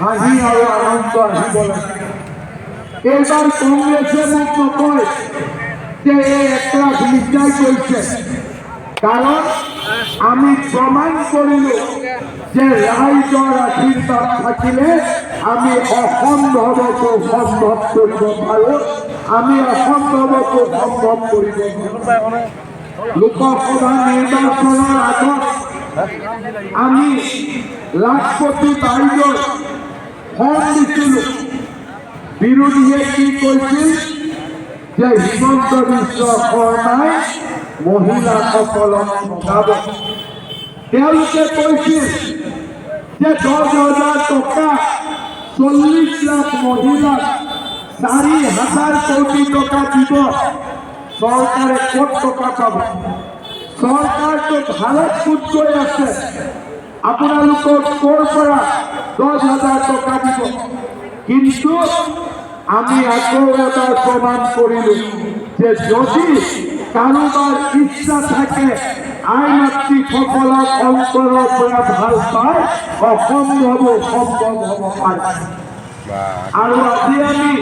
হাঁহি আৰু আনন্দ আহিব লাগে। এইবাৰ কংগ্ৰেছে মোক নকয় যে এই 1 লাখ মিছাই কৈছে, কাৰণ আমি প্ৰমাণ কৰিলো যে ৰাইজৰ আশীৰ্বাদ থাকিলে আমি অসম্ভৱকো সম্ভৱ কৰিব পাৰো, আমি অসম্ভৱকো সম্ভৱ কৰিব পাৰো। লোকসভা নিৰ্বাচনৰ আগত আমি লাখপতি বাইদেউৰ ফৰ্ম দিছিলো। বিৰোধীয়ে কি কৈছিল যে হিমন্ত বিশ্ব শৰ্মাই মহিলাসকলক ঠগাব। তেওঁলোকে কৈছিল যে 10,000 টকা 40 লাখ মহিলাক 4,000 কোটি টকা দিব। চৰকাৰে ক'ত টকা পাব? চৰকাৰটো ভাৰত ফুট গৈ আছে, আপোনালোকক ক'ৰ পৰা 10,000 টকা দিব? কিন্তু আমি আকৌ এবাৰ প্ৰমাণ কৰিলো যে যদি কাৰোবাৰ ইচ্ছা থাকে আই মাতৃসকলক অন্তৰৰ পৰা ভাল পায়, অসম্ভৱ সম্ভৱ হ'ব পাৰে। আৰু আজি আমি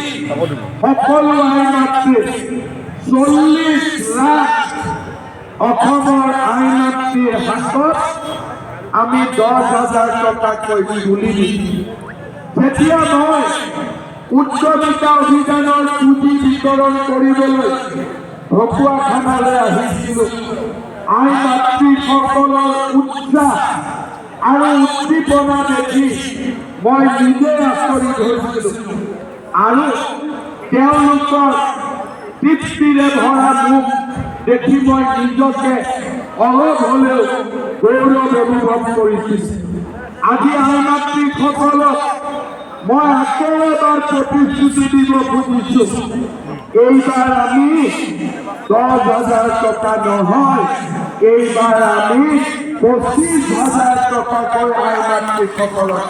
সকলো আই মাতৃ 40 লাখ অসমৰ আই মাতৃৰ হাতত আমি 10,000 টকাকৈ তুলি দিম। যেতিয়া মই উচ্চবিতা অভিযানৰ পুঁজি বিতৰণ কৰিবলৈ ঢকুৱাখানালৈ আহিছিলো, আই মাতৃসকলৰ উৎসাহ আৰু উদ্দীপনা দেখি মই নিজে আচৰিত হৈছিলো। আৰু তেওঁলোকৰ তৃপ্তিৰে ভৰা মুখ দেখি মই নিজকে অলপ হ'লেও গৌৰৱ অনুভৱ কৰিছিলো। আজি আই মাতৃসকলক মই আকৌ এবাৰ প্ৰতিশ্ৰুতি দিব খুজিছো, এইবাৰ আমি 10,000 টকা নহয়, এইবাৰ আমি 25,000 টকাকৈ আই মাতৃসকলক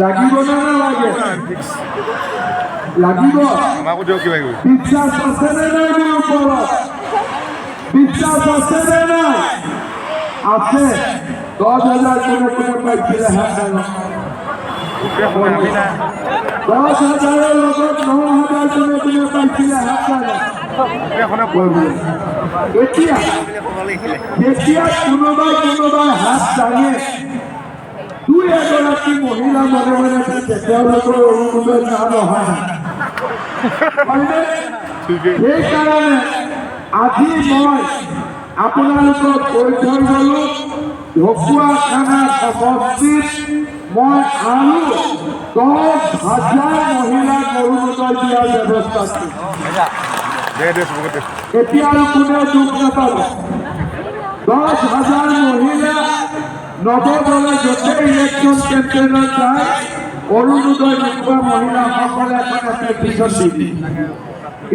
লাগিব নে নালাগে? লাগিব। বিশ্বাস আছে নে নাই? মোৰ ওপৰত বিশ্বাস আছে নে নাই? আছে। 10,000 কোনে পাইছিলে? 10,000 লগত 9,000 কোনে পাইছিলে? এতিয়া যেতিয়া কোনোবাই হাত দাঙে, 2-এগৰাকী মহিলা মনে মনে থাকে, তেওঁলোকৰ অৰুণোদয় নাম নহয়। সেইকাৰণে আজি মই আপোনালোকক কৈ থৈ গলো, ঢকুৱাখানা সমষ্টিত মই আৰু 10,000 মহিলাক অৰুণোদয় দিয়াৰ ব্যৱস্থা কৰিম। এতিয়া আৰু কোনেও দুখ নাপাব। 10,000 মহিলা নৱদলে য'তেই ইলেকশ্যন কেম্পেইনত যায়, অৰুণোদয় নোপোৱা মহিলাসকলে এখন এপ্লিকেশ্যন দি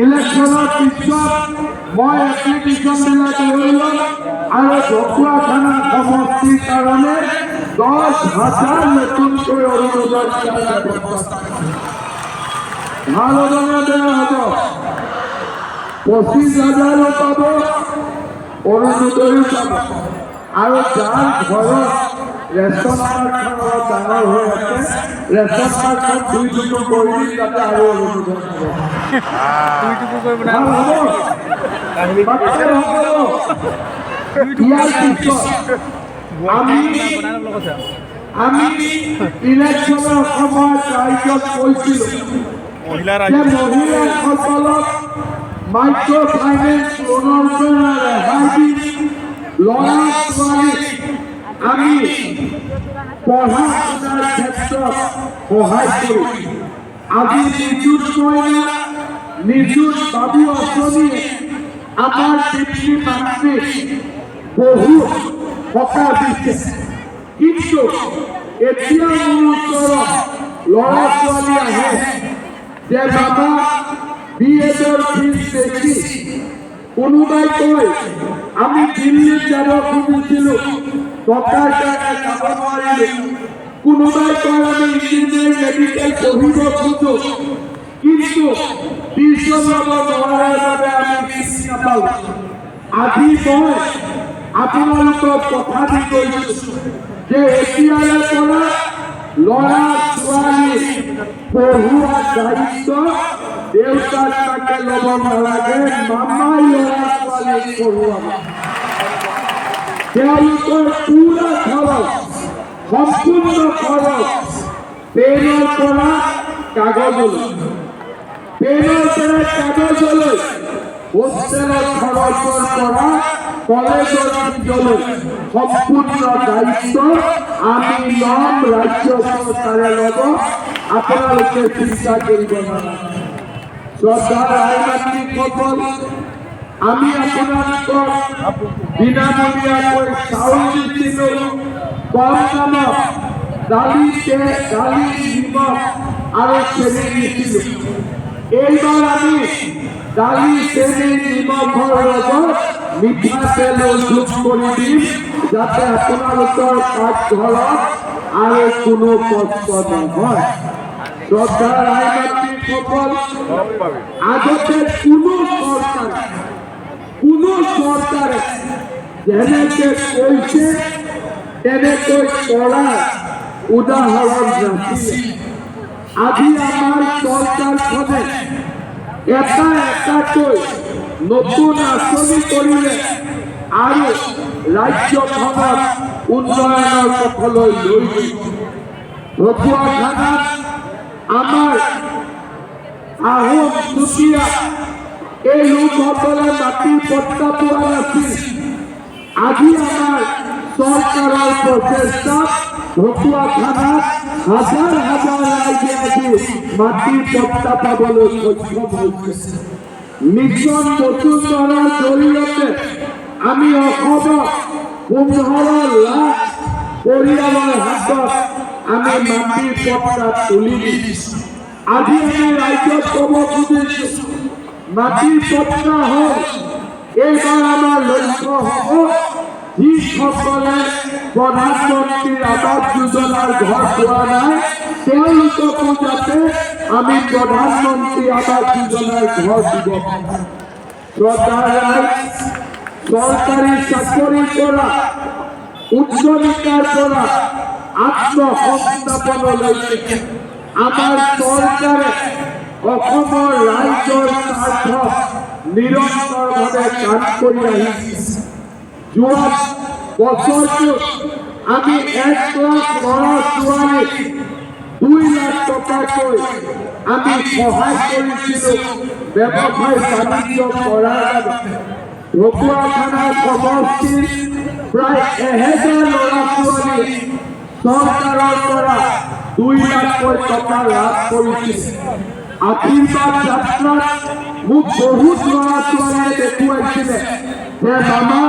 ইলেকশ্যনৰ পিছত মই এপ্লিকেশ্যনবিলাক লৈ ল'ম আৰু ঢকুৱাখানা সমষ্টিৰ কাৰণে 10,000 নতুনকৈ অৰুণোদয় দিয়াৰ ব্যৱস্থা। ভাল হ'ব নে বেয়া হ'ব? 25,000 পাব, অৰুণোদয়ো পাব। আৰু যাৰ ঘৰত ৰেচন কাৰ্ডখন অলপ ডাঙৰ হৈ আছে, ৰেচন কাৰ্ডখন 2 টুকুৰ কৰি দিম, যাতে আৰু অৰুণোদয় পাব। ইয়াৰ পিছত আমি ইলেকশ্যনৰ সময়ত ৰাইজক কৈছিলো যে মহিলাসকলক মাইক্ৰ' ফাইনেন্স লোনৰ পৰা ৰেহাই দি ল'ৰা ছোৱালীক আমি পঢ়া শুনাৰ ক্ষেত্ৰত সহায় কৰো। আজি নিযুত মহিলা, নিযুত বাবু আঁচনিয়ে আমাৰ পিতৃ মাতৃক বহু সকাহ দিছে। কিন্তু এতিয়া মোৰ ওচৰত ল'ৰা ছোৱালী আহে যে বাবা BEdৰ ফিজ বেছি। কোনোবাই কয় আমি দিল্লীত যাব খুজিছিলো, টকাৰ কাৰণে যাব নোৱাৰিলো। কোনোবাই কয় আমি ইঞ্জিনিয়াৰিং মেডিকেল পঢ়িব খোজো, কিন্তু টিউচন ল'ব নোৱাৰাৰ বাবে আমি ফিজ নাপাওঁ। আজি মই আপোনালোকক কথা দি কৈছো যে এতিয়াৰে পৰা ল'ৰা ছোৱালী পঢ়োৱা দায়িত্ব দেউতাক তাকে ল'ব নালাগে, মামাই ল'ৰা ছোৱালীক পঢ়োৱাব। তেওঁলোকৰ পুৰা খৰচ, সম্পূৰ্ণ খৰচ পেনৰ পৰা কাগজলৈ, পেনৰ পৰা কাগজলৈ, হোষ্টেলৰ খৰচৰ পৰা কলেজৰ ফিজলৈ সম্পূৰ্ণ দায়িত্ব আমি ল'ম, ৰাজ্য চৰকাৰে ল'ব। আপোনালোকে চিন্তা কৰিব নালাগে। শ্ৰদ্ধাৰ আইমাতৃসকল, আমি আপোনালোকক বিনামূলীয়াকৈ চাউল দিছিলোঁ, কম দামত দালি, নিমখ আৰু চেনি দিছিলোঁ। এইবাৰ আমি দালি, চেনি, নিমখৰ লগত মিঠাতেলো যোগ কৰি দিম, যাতে আপোনালোকৰ পাকঘৰত আৰু কোনো কষ্ট নহয়। শ্ৰদ্ধাৰ আইমাতৃসকল, আগতে কোনো চৰকাৰে যেনেকে কৈছে তেনেকৈ কৰাৰ উদাহৰণ নাছিল। আজি আমাৰ চৰকাৰখনে এটাকৈ নতুন আঁচনি কৰিলে আৰু ৰাজ্যখনক উন্নয়নৰ পথলৈ লৈ গ'ল। ঢকুৱাখানাত আমাৰ আহোম চুতীয়া এই লোকসকলে মাটি পট্টা পোৱা নাছিল। আজি আমাৰ চৰকাৰৰ প্ৰচেষ্টাত ঢকুৱাখানাত হাজাৰ হাজাৰ ৰাইজে আজি মাটি পট্টা পাবলৈ সক্ষম হৈছে। মিছন বসুন্ধৰাৰ জৰিয়তে আমি অসমত 15 লাখ পৰিয়ালৰ হাতত আমি মাটিৰ পট্টা তুলি দিছোঁ। আজি আমি ৰাজ্যত ক'ব খুজিছোঁ, মাটিৰ পট্টা হ'ল এইবাৰ আমাৰ লক্ষ্য হ'ব যিসকলে প্ৰধানমন্ত্ৰীৰ আৱাস যোজনাৰ ঘৰ পোৱা নাই তেওঁলোককো যাতে আমি প্ৰধানমন্ত্ৰী আৱাস যোজনাৰ ঘৰ দিব পাৰোঁ। শ্ৰদ্ধাৰ ৰাইজ, চৰকাৰী চাকৰিৰ পৰা উচ্চ শিক্ষাৰ পৰা আত্মসংস্থাপনলৈকে আমাৰ চৰকাৰে অসমৰ ৰাইজৰ স্বাৰ্থত নিৰন্তৰভাৱে কাম কৰি আহিছে। যোৱা বছৰটোত আমি 1 লাখ ল'ৰা ছোৱালীক 2 লাখ টকাকৈ আমি সহায় কৰিছিলোঁ ব্যৱসায় বাণিজ্য কৰাৰ বাবে। ঢকুৱাখানা সমষ্টিৰ প্ৰায় 1000 ল'ৰা ছোৱালী চৰকাৰৰ পৰা 2 লাখকৈ টকা লাভ কৰিছিল। আশীৰ্বাদ যাত্ৰাত মোক বহুত ল'ৰা ছোৱালীয়ে দেখুৱাইছিলে যে মামা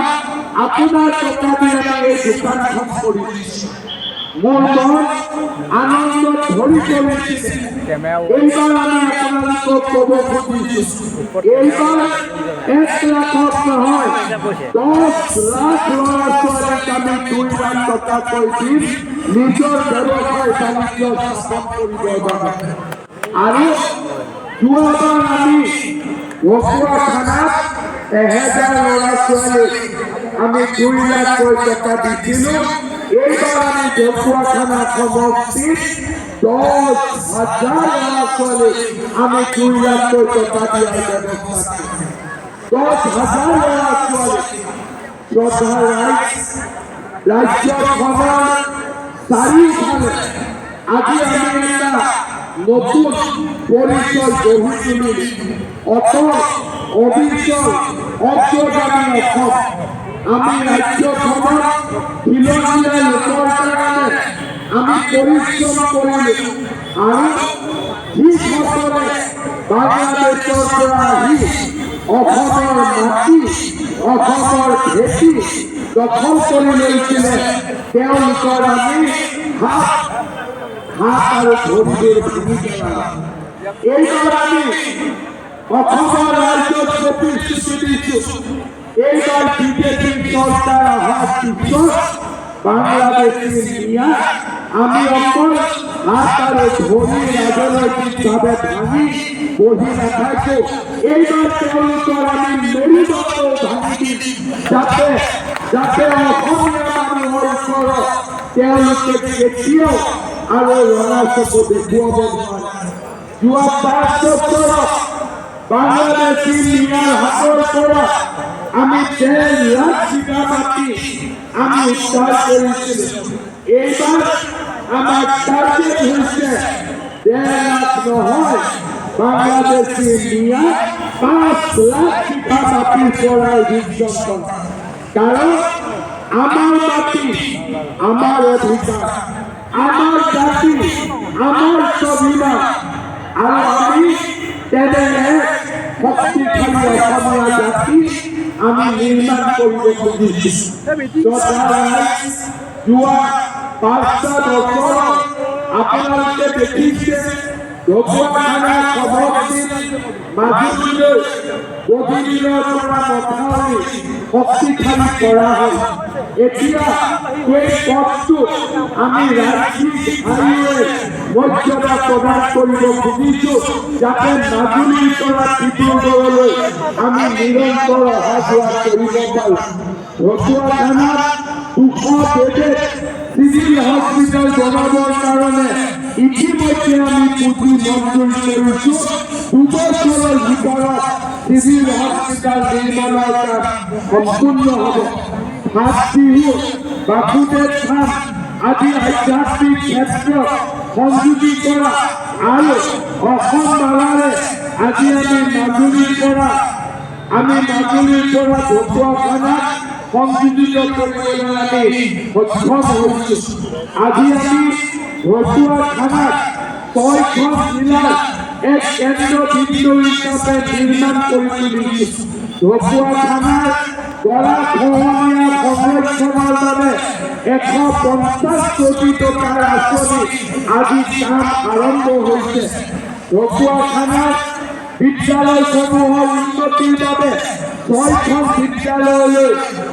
আপোনাৰ টকা দি আমি এই দোকানখন কৰিছোঁ। মোৰ মন আনন্দত ভৰি পৰিছিলে। এইবাৰ আমি আপোনালোকক ক'ব খুজিছোঁ, এইবাৰ 1 লাখত নহয় 10 লাখ ল'ৰা ছোৱালীক আমি 2 লাখ টকাকৈ দিম নিজৰ ব্যৱসায় বাণিজ্য স্থাপন কৰিবৰ বাবে। আৰু যোৱাবাৰ আমি ঢকুৱাখানাত 1000 ল'ৰা ছোৱালীক আমি 2 লাখকৈ টকা দিছিলোঁ। এইবাৰ আমি ঢকুৱাখানা সমষ্টিত 10,000 ল'ৰা ছোৱালীক আমি 2 লাখকৈ টকা দিয়াৰ ব্যৱস্থা কৰিছোঁ। 10,000 ল'ৰা ছোৱালী। শ্ৰদ্ধাৰ ৰাইজ, ৰাজ্যখনৰ চাৰিওফালে আজি আমি এটা নতুন পৰিচয় গঢ়ি তুলিছোঁ। অটল, অবিচল, অগ্ৰগামী অসম। আমি ৰাজ্যখনত খিলঞ্জীয়া লোকৰ কাৰণে আমি পৰিশ্ৰম কৰিলোঁ আৰু যিসকলে বাংলাদেশৰ পৰা আহি অসমৰ মাটি, অসমৰ খেতি দখল কৰি লৈছিলে তেওঁলোকৰ আমি হাত আৰু ভৰিৰে ভাঙি পেলালোঁ। এইবাৰ আমি অসমৰ ৰাজ্যত প্ৰতিশ্ৰুতি দিছোঁ, এইবাৰ বিজেপি চৰকাৰ অহাৰ পিছত বাংলাদেশী মিয়া আমি অকল হাত আৰু ভৰি ৰাজনৈতিকভাৱে ভাঙি বহি নাথাকোঁ। এইবাৰ তেওঁলোকৰ আমি মেৰুদণ্ড ভাঙি দিম, যাতে অসমীয়া মানুহৰ ওপৰত তেওঁলোকে কেতিয়াও আৰু ৰঙা চকু দেখুৱাব নোৱাৰে। যোৱা 5 বছৰত বাংলাদেশী মিয়াৰ হাতৰ পৰা আমি 1.5 লাখ বিঘা মাটি আমি উদ্ধাৰ কৰিছিলোঁ। এইবাৰ আমাৰ টাৰ্গেট হৈছে 1.5 লাখ নহয়, বাংলাদেশী মিয়া 5 লাখ বিঘা মাটি চৰাই বিজ্ঞাপন। কাৰণ আমাৰ মাটি আমাৰ অধিকাৰ, আমাৰ জাতি আমাৰ স্বাভিমান, আৰু আমি তেনে শক্তিশালী অসমীয়া জাতি আমি নিৰ্মাণ কৰিব খুজিছোঁ। যোৱা 5টা বছৰত আপোনালোকে দেখিছে ঢকুৱাখানাৰ সমষ্টিত মাজুলীলৈ গভীৰৰ পৰা মথাউৰি শক্তিশালী কৰা হ'ল। এতিয়া এই পথটোত আমি ৰাজ্যিক হাইৱে মৰ্যাদা প্ৰদান কৰিব খুজিছোঁ, যাতে মাজুলীৰ পৰা ডিব্ৰুগড়লৈ আমি নিৰন্তৰ অহা যোৱা কৰিব পাৰোঁ। ঢকুৱাখানাত 200 বেডেড চিভিল হস্পিটেল বনাবৰ কাৰণে ইতিমধ্যে আমি পুঁজি মঞ্জুৰ কৰিছোঁ। 2 বছৰৰ ভিতৰত চিভিল হস্পিটেল নিৰ্মাণৰ কাম সম্পূৰ্ণ হ'ব। ভাত বিহু, বাসুদেৱ থান আদি আধ্যাত্মিক ক্ষেত্ৰত সংযোগী কৰা আৰু অসম মালাৰে আজি আমি মাজুলীৰ পৰা ঢকুৱাখানাত সংযোজিত কৰিবলৈ আমি সক্ষম হৈছোঁ। আজি আমি ঢকুৱাখানাত 6খন জিলাৰ এক কেন্দ্ৰবিন্দু হিচাপে নিৰ্মাণ কৰি তুলিছোঁ। ঢকুৱাখানাৰ গৰাখহনীয়া সংৰক্ষণৰ বাবে 150 কোটি টকাৰ আঁচনি আজি কাম আৰম্ভ হৈছে। ঢকুৱাখানাৰ বিদ্যালয়সমূহৰ উন্নতিৰ বাবে 6খন বিদ্যালয়লৈ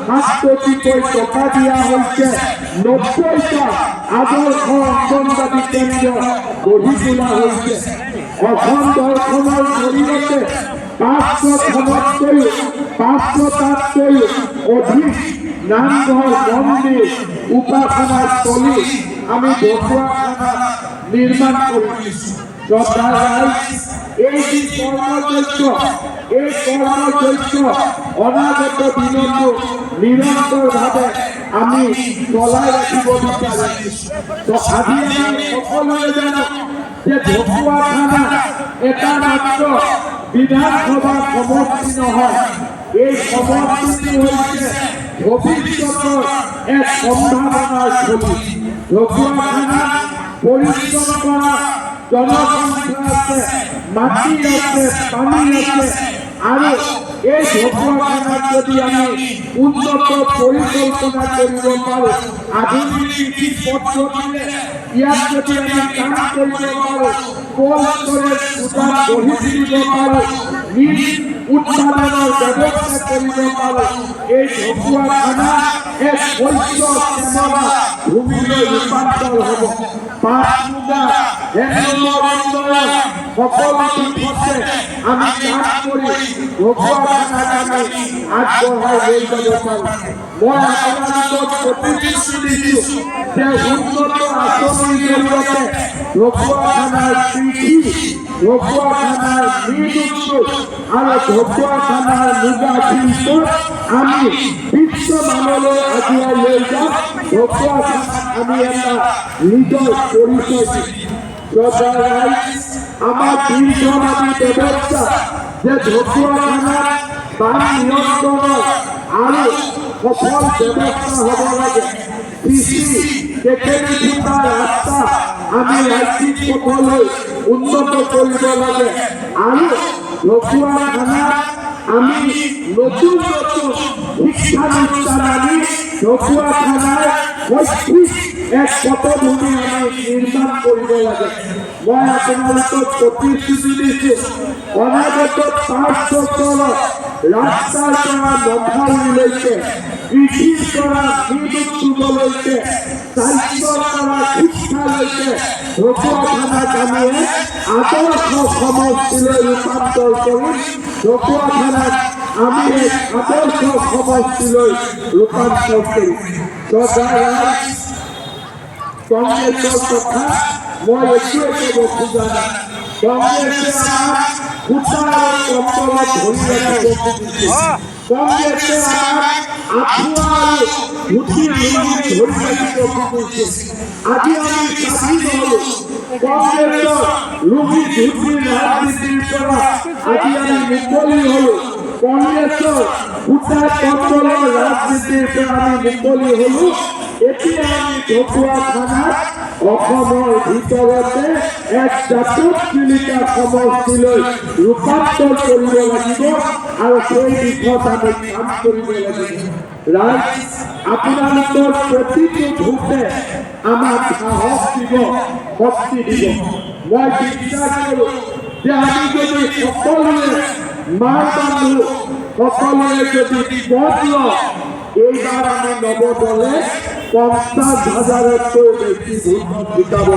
7 কোটিকৈ টকা দিয়া হৈছে। 90টা আদৰ্শ অংগনবাদী কেন্দ্ৰ গঢ়ি তোলা হৈছে। অসম দৰ্শনৰ জৰিয়তে 500টাতকৈও অধিক নামঘৰ, মন্দিৰ, উপাসনাস্থলী আমি ঢকুৱাখানাত নিৰ্মাণ কৰিছোঁ। এই যি কৰ্মযজ্ঞ অনাগত দিনতো নিৰন্তৰভাৱে আমি চলাই ৰাখিব বিচাৰিছোঁ। আজি আমি সকলোৱে জানো যে ঢকুৱাখানা এটা মাত্ৰ বিধানসভা সমষ্টি নহয়, এই সমষ্টিটো হৈছে ভৱিষ্যতৰ এক সম্ভাৱনাৰ ছবি। ঢকুৱাখানাত পৰিশ্ৰম কৰা জনসংখ্যা আছে, মাটি আছে, পানী আছে, আৰু এই ঢকুৱাখানাত যদি আমি উন্নত পৰিকল্পনা কৰিব পাৰোঁ, আধুনিক কৃষি পদ্ধতিৰে ইয়াত যদি আমি কাম কৰিব পাৰোঁ, কোল্ড ষ্টৰেজ গুদাম গঢ়ি তুলিব পাৰোঁ, বীজ উৎপাদনৰ ব্যৱস্থা কৰিব পাৰোঁ, এই ঢকুৱাখানা এক শস্য শ্যামলা ভূমিলৈ ৰূপান্তৰ হ'ব। পাট, মুগা, হেণ্ডলুমৰ উন্নয়ন সকলো দিশতে আমি কাম কৰি ঢকুৱাখানাক আমি আগবঢ়াই লৈ যাব পাৰোঁ। মই আপোনালোকক প্ৰতিশ্ৰুতি দিছোঁ যে উন্নত আঁচনিৰ জৰিয়তে ঢকুৱাখানাৰ কৃষি, ঢকুৱাখানাৰ মীন আৰু ঢকুৱাখানাৰ মুগা শিল্পক আমি বিশ্বমানলৈ আগুৱাই লৈ যাম। ঢকুৱাখানাক আমি এটা নিজৰ পৰিচয় দিম। আমাৰ দীৰ্ঘম্যাদী ব্যৱস্থা যে ঢকুৱাখানাত বান নিয়ন্ত্ৰণৰ আৰু সফল ব্যৱস্থা হ'ব লাগে। কৃষি, টেকেলি ফুটা ৰাস্তা আমি ৰাজ্যিক পথলৈ উন্নত কৰিব লাগে, আৰু ঢকুৱাখানাত আমি নতুন শিক্ষানুষ্ঠান আনি ঢকুৱাখানাৰ শৈক্ষিক এক পটভূমি আমি নিৰ্মাণ কৰিব লাগে। মই আপোনালোকক প্ৰতিশ্ৰুতি দিছোঁ, অনাগত 5 বছৰত ৰাস্তাৰ পৰা মথাউৰিলৈকে, কৃষিৰ পৰা বিদ্যুৎ চুবলৈকে, স্বাস্থ্যৰ পৰা শিক্ষালৈকে ঢকুৱাখানাক আমি আদৰ্শ সমষ্টিলৈ ৰূপান্তৰ কৰি ঢকুৱাখানাক আমি এক আদৰ্শ সমষ্টিলৈ ৰূপান্তৰ কৰিম। কংগ্ৰেছৰ কথা মই একোৱে ক'ব খোজা নাই। কংগ্ৰেছে আমাক সূতা আৰু কম্বলত ধৰি ৰাখিব খুজিছে। কংগ্ৰেছে আমাক আঁঠুৱা আৰু ধুতি লুঙি ধৰি ৰাখিব খুজিছে। আজি আমি স্বাধীন হ'লো। কংগ্ৰেছৰ লুঙি ধুতিৰ ৰাজনীতিৰ পৰা আজি আমি মুকলি হ'লো। কংগ্ৰেছৰ সূতা কম্বলৰ ৰাজনীতিৰ পৰা আমি মুকলি হ'লো। এতিয়া আমি ঢকুৱাখানাত অসমৰ ভিতৰতে এক জাতুকচিলিকা সমষ্টিলৈ ৰূপান্তৰ কৰিব লাগিব আৰু সেই দিশত আমি কাম কৰিব লাগিব। ৰাইজ, আপোনালোকৰ প্ৰতিটো ভোটে আমাক সাহস দিব, শক্তি দিব। মই বিশ্বাস কৰোঁ যে আমি যদি সকলোৱে মাৰ বান্ধো, সকলোৱে যদি পথ লওঁ, এইবাৰ আমি নৱদলে 50,000তকৈ বেছি ভোট জিকাব।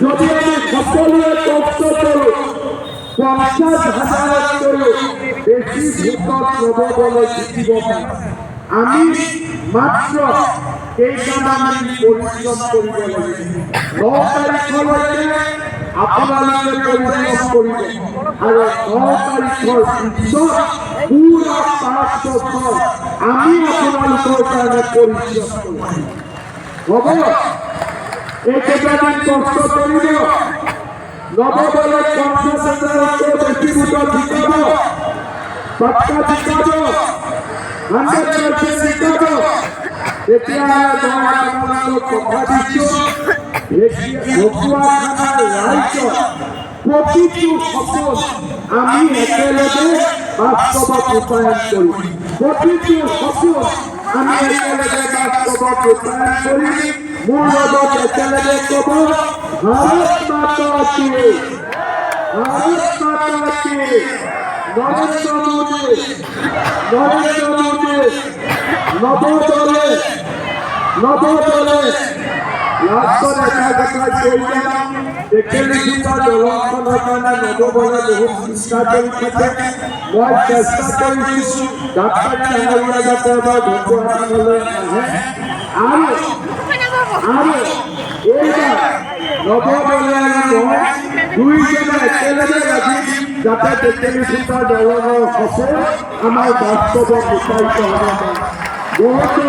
যদি আমি সকলোৱে কষ্ট কৰোঁ, 50,000তকৈও বেছি ভোটত নৱদলে জিকিব পাৰে। আমি মাত্ৰ কেইটামান পৰিশ্ৰম কৰিব লাগিব। 9 তাৰিখলৈকে আপোনালোকে পৰিশ্ৰম কৰিব আৰু 9 তাৰিখৰ পিছত পুৰা 5 বছৰ আমি আপোনালোকৰ কাৰণে পৰিশ্ৰম কৰিম। হ'ব? এইকেইটাদিন কষ্ট কৰিব। নৱদলে 50,000তকৈ বেছি ভোটত জিকাব। পাক্কা জিকাব। 100% জিকাব। তেতিয়া মই আপোনালোকক কথা দিছোঁ, ঢকুৱাখানাৰ ৰাইজৰ প্ৰতিটো সপোন আমি একেলগে বাস্তৱত ৰূপায়ণ কৰিম। প্ৰতিটো সপোন আমি একেলগে বাস্তৱত ৰূপায়ণ কৰিম। মোৰ লগত একেলগে ক'ব, ভাৰত মাতা কি, ভাৰত মাতা কি, নৰেন্দ্ৰ মোদী, নৰেন্দ্ৰ মোদী, নৱদলে, নৱদলে। লাষ্টত এটা কথা কৈ যাম, টেকেলিখোপা দলংখনৰ কাৰণে নৱদলে বহুত চেষ্টা কৰি থাকে। মই চেষ্টা কৰিছোঁ ডাক্তৰ ডাঙৰীয়া যাতে এবাৰ ঢকুৱাখানালৈ আহে আৰু এইবাৰ নৱদলে আৰু মই দুইজনে একেলগে লাগি যাতে টেকেলিখোপা দলঙৰ সপোন আমাৰ বাস্তৱত ৰূপায়িত হ'ব পাৰে।